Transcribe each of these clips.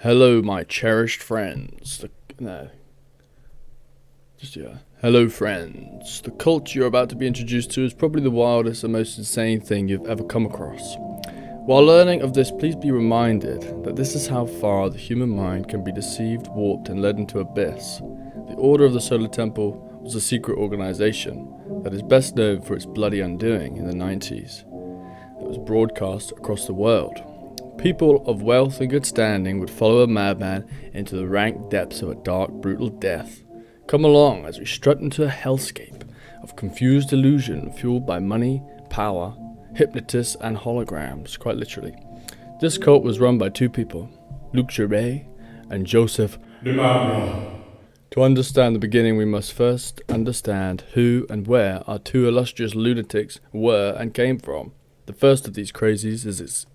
Hello, my cherished friends. Hello, friends. The cult you're about to be introduced to is probably the wildest and most insane thing you've ever come across. While learning of this, please be reminded that this is how far the human mind can be deceived, warped, and led into abyss. The Order of the Solar Temple was a secret organization that is best known for its bloody undoing in the 90s. That was broadcast across the world. People of wealth and good standing would follow a madman into the rank depths of a dark, brutal death. Come along as we strut into a hellscape of confused illusion fueled by money, power, hypnotists, and holograms, quite literally. This cult was run by two people, JORE and Joseph DIMAMBRO. To understand the beginning, we must first understand who and where our two illustrious lunatics were and came from. The first of these crazies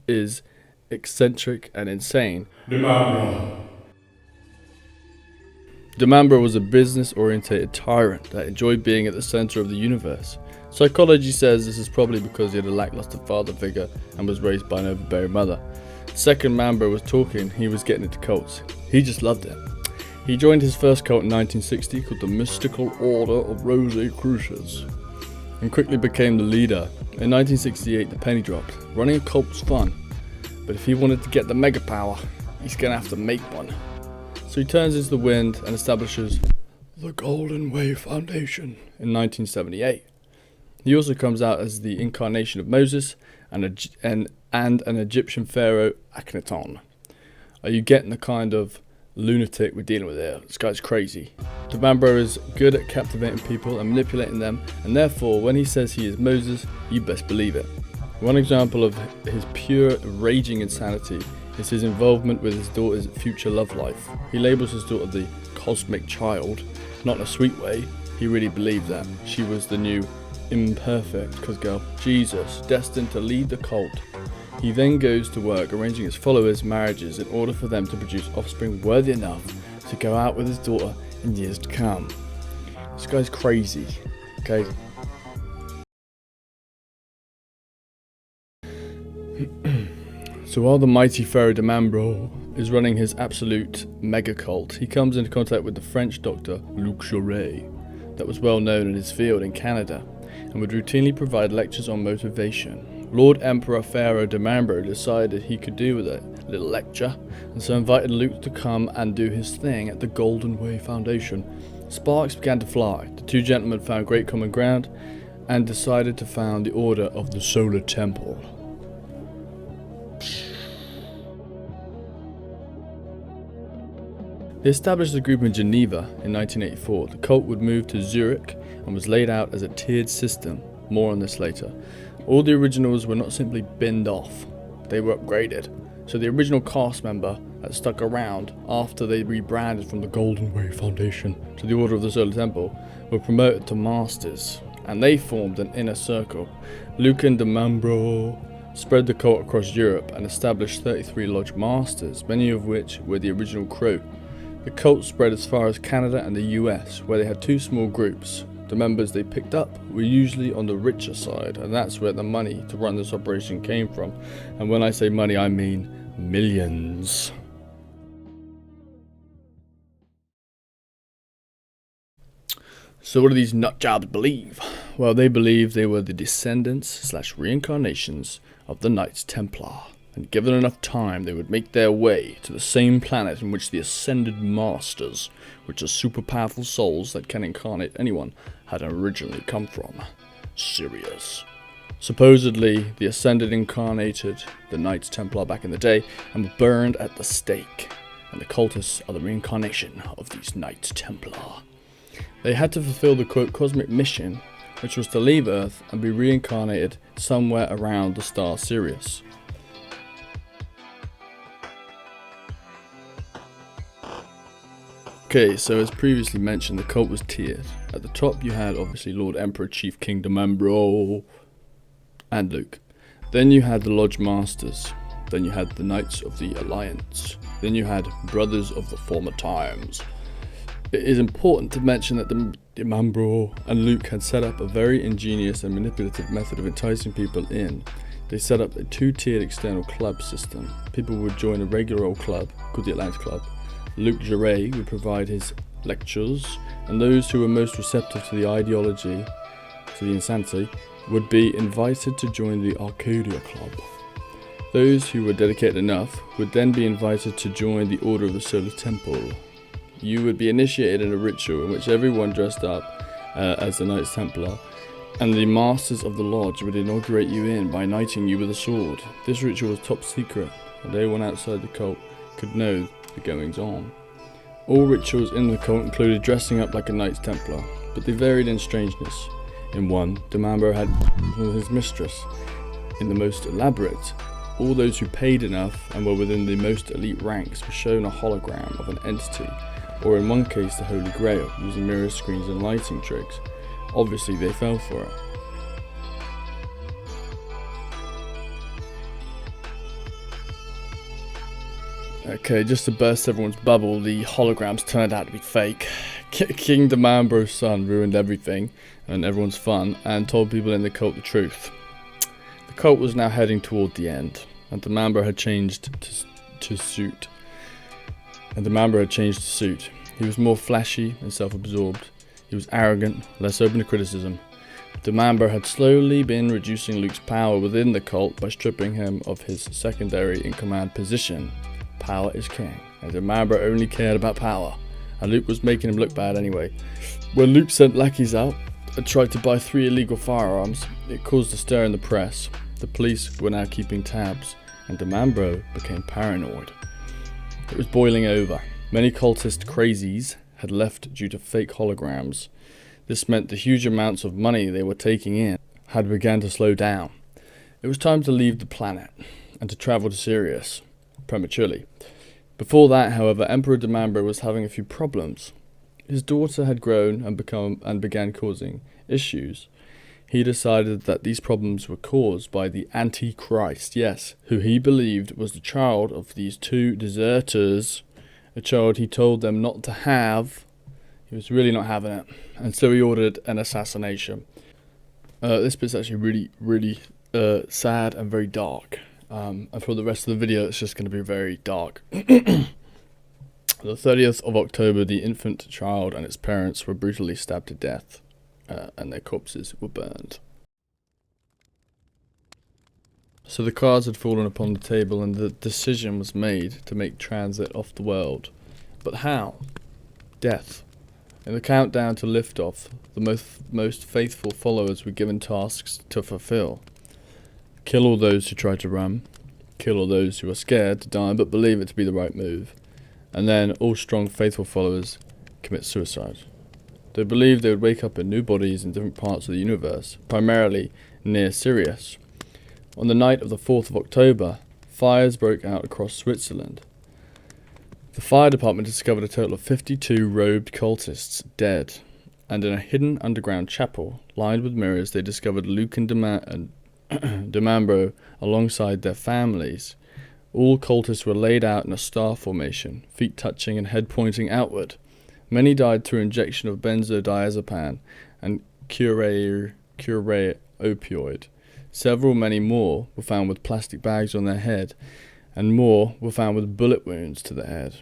is eccentric and insane DIMAMBRO. DIMAMBRO was a business-orientated tyrant that enjoyed being at the center of the universe. Psychology says this is probably because he had a lackluster father figure and was raised by an overbearing mother. The second Mambro was talking, he was getting into cults. He just loved it. He joined his first cult in 1960 called the Mystical Order of Rosicrucians and quickly became the leader. In 1968 the penny dropped. Running a cult was fun, but if he wanted to get the mega power, he's gonna have to make one. So he turns into the wind and establishes the Golden Way Foundation in 1978. He also comes out as the incarnation of Moses and an Egyptian pharaoh Akhenaton. Are you getting the kind of lunatic we're dealing with here? This guy's crazy. DIMAMBRO is good at captivating people and manipulating them, and therefore when he says he is Moses, you best believe it. One example of his pure raging insanity is his involvement with his daughter's future love life. He labels his daughter the cosmic child, not in a sweet way. He really believed that she was the new imperfect girl, Jesus, destined to lead the cult. He then goes to work arranging his followers' marriages in order for them to produce offspring worthy enough to go out with his daughter in years to come. This guy's crazy, okay? So while the mighty Pharaoh DIMAMBRO is running his absolute mega cult, he comes into contact with the French doctor JORE that was well known in his field in Canada and would routinely provide lectures on motivation. Lord Emperor Pharaoh DIMAMBRO decided he could do with a little lecture, and so invited Luke to come and do his thing at the Golden Way Foundation. Sparks began to fly. The two gentlemen found great common ground and decided to found the Order of the Solar Temple. They established the group in Geneva in 1984. The cult would move to Zurich and was laid out as a tiered system. More on this later. All the originals were not simply binned off, they were upgraded. So the original cast member that stuck around after they rebranded from the Golden Way Foundation to the Order of the Solar Temple were promoted to masters, and they formed an inner circle. Luke and DIMAMBRO spread the cult across Europe and established 33 lodge masters, many of which were the original crew. The cult spread as far as Canada and the US, where they had two small groups. The members they picked up were usually on the richer side, and that's where the money to run this operation came from. And when I say money, I mean millions. So what do these nutjobs believe? Well, they believe they were the descendants / reincarnations of the Knights Templar, and given enough time they would make their way to the same planet in which the Ascended Masters, which are super powerful souls that can incarnate anyone, had originally come from, Sirius. Supposedly, the Ascended incarnated the Knights Templar back in the day and were burned at the stake, and the cultists are the reincarnation of these Knights Templar. They had to fulfill the quote cosmic mission, which was to leave Earth and be reincarnated somewhere around the star Sirius. Okay, so as previously mentioned, the cult was tiered. At the top you had obviously Lord Emperor Chief King DIMAMBRO and Luke. Then you had the Lodge Masters. Then you had the Knights of the Alliance. Then you had Brothers of the Former Times. It is important to mention that DIMAMBRO and Luke had set up a very ingenious and manipulative method of enticing people in. They set up a two-tiered external club system. People would join a regular old club called the Atlantic Club. Luke JORE would provide his lectures, and those who were most receptive to the ideology, to the insanity, would be invited to join the Arcadia Club. Those who were dedicated enough would then be invited to join the Order of the Solar Temple. You would be initiated in a ritual in which everyone dressed up as the Knights Templar, and the Masters of the Lodge would inaugurate you in by knighting you with a sword. This ritual was top secret, and anyone outside the cult could know the goings on. All rituals in the cult included dressing up like a Knights Templar, but they varied in strangeness. In one, DIMAMBRO had his mistress. In the most elaborate, all those who paid enough and were within the most elite ranks were shown a hologram of an entity, or in one case the Holy Grail, using mirror screens and lighting tricks. Obviously they fell for it. Okay, just to burst everyone's bubble, the holograms turned out to be fake. King DIMAMBRO's son ruined everything and everyone's fun and told people in the cult the truth. The cult was now heading toward the end, and DIMAMBRO had changed to suit. He was more flashy and self-absorbed. He was arrogant, less open to criticism. DIMAMBRO had slowly been reducing Luke's power within the cult by stripping him of his secondary in command position. Power is king, and DIMAMBRO only cared about power, and Luke was making him look bad anyway. When Luke sent lackeys out and tried to buy 3 illegal firearms, it caused a stir in the press. The police were now keeping tabs, and DIMAMBRO became paranoid. It was boiling over. Many cultist crazies had left due to fake holograms. This meant the huge amounts of money they were taking in had begun to slow down. It was time to leave the planet and to travel to Sirius, prematurely. Before that, however, Emperor DIMAMBRO was having a few problems. His daughter had grown and began causing issues. He decided that these problems were caused by the Antichrist, yes, who he believed was the child of these 2 deserters, a child he told them not to have. He was really not having it, and so he ordered an assassination. This bit's actually really sad and very dark. And for the rest of the video, it's just going to be very dark. The 30th of October, the infant child and its parents were brutally stabbed to death, and their corpses were burned. So the cards had fallen upon the table, and the decision was made to make transit off the world. But how? Death. In the countdown to liftoff, the most faithful followers were given tasks to fulfill. Kill all those who try to run, kill all those who are scared to die but believe it to be the right move, and then all strong faithful followers commit suicide. They believed they would wake up in new bodies in different parts of the universe, primarily near Sirius. On the night of the 4th of October, fires broke out across Switzerland. The fire department discovered a total of 52 robed cultists dead, and in a hidden underground chapel lined with mirrors they discovered Luke and DIMAMBRO alongside their families. All cultists were laid out in a star formation, feet touching and head pointing outward. Many died through injection of benzodiazepam and cure opioid. Many more were found with plastic bags on their head, and more were found with bullet wounds to the head.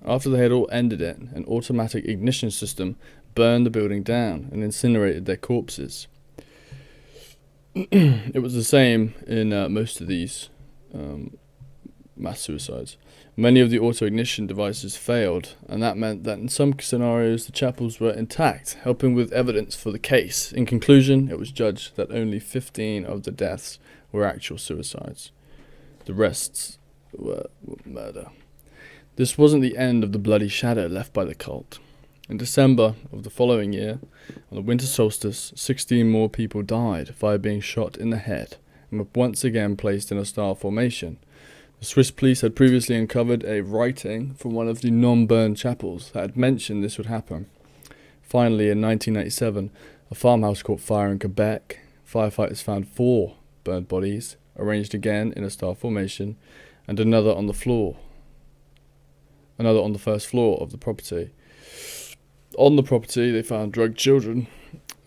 After they had all ended it, an automatic ignition system burned the building down and incinerated their corpses. It was the same in most of these mass suicides. Many of the auto-ignition devices failed, and that meant that in some scenarios the chapels were intact, helping with evidence for the case. In conclusion, it was judged that only 15 of the deaths were actual suicides. The rest were murder. This wasn't the end of the bloody shadow left by the cult. In December of the following year, on the winter solstice, 16 more people died via being shot in the head and were once again placed in a star formation. The Swiss police had previously uncovered a writing from one of the non-burned chapels that had mentioned this would happen. Finally, in 1997, a farmhouse caught fire in Quebec. Firefighters found 4 burned bodies, arranged again in a star formation, and another on the first floor of the property. On the property, they found drugged children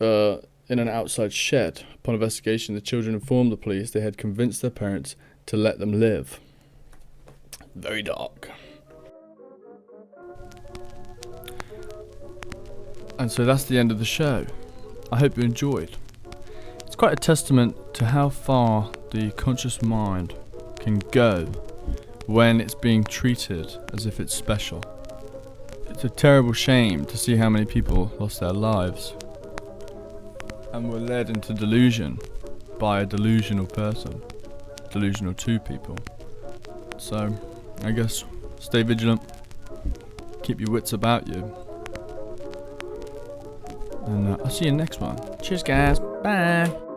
in an outside shed. Upon investigation, the children informed the police they had convinced their parents to let them live. Very dark. And so that's the end of the show. I hope you enjoyed. It's quite a testament to how far the conscious mind can go when it's being treated as if it's special. It's a terrible shame to see how many people lost their lives and were led into delusion by a delusional person, delusional 2 people. So, I guess, stay vigilant, keep your wits about you, and I'll see you next one. Cheers guys, bye!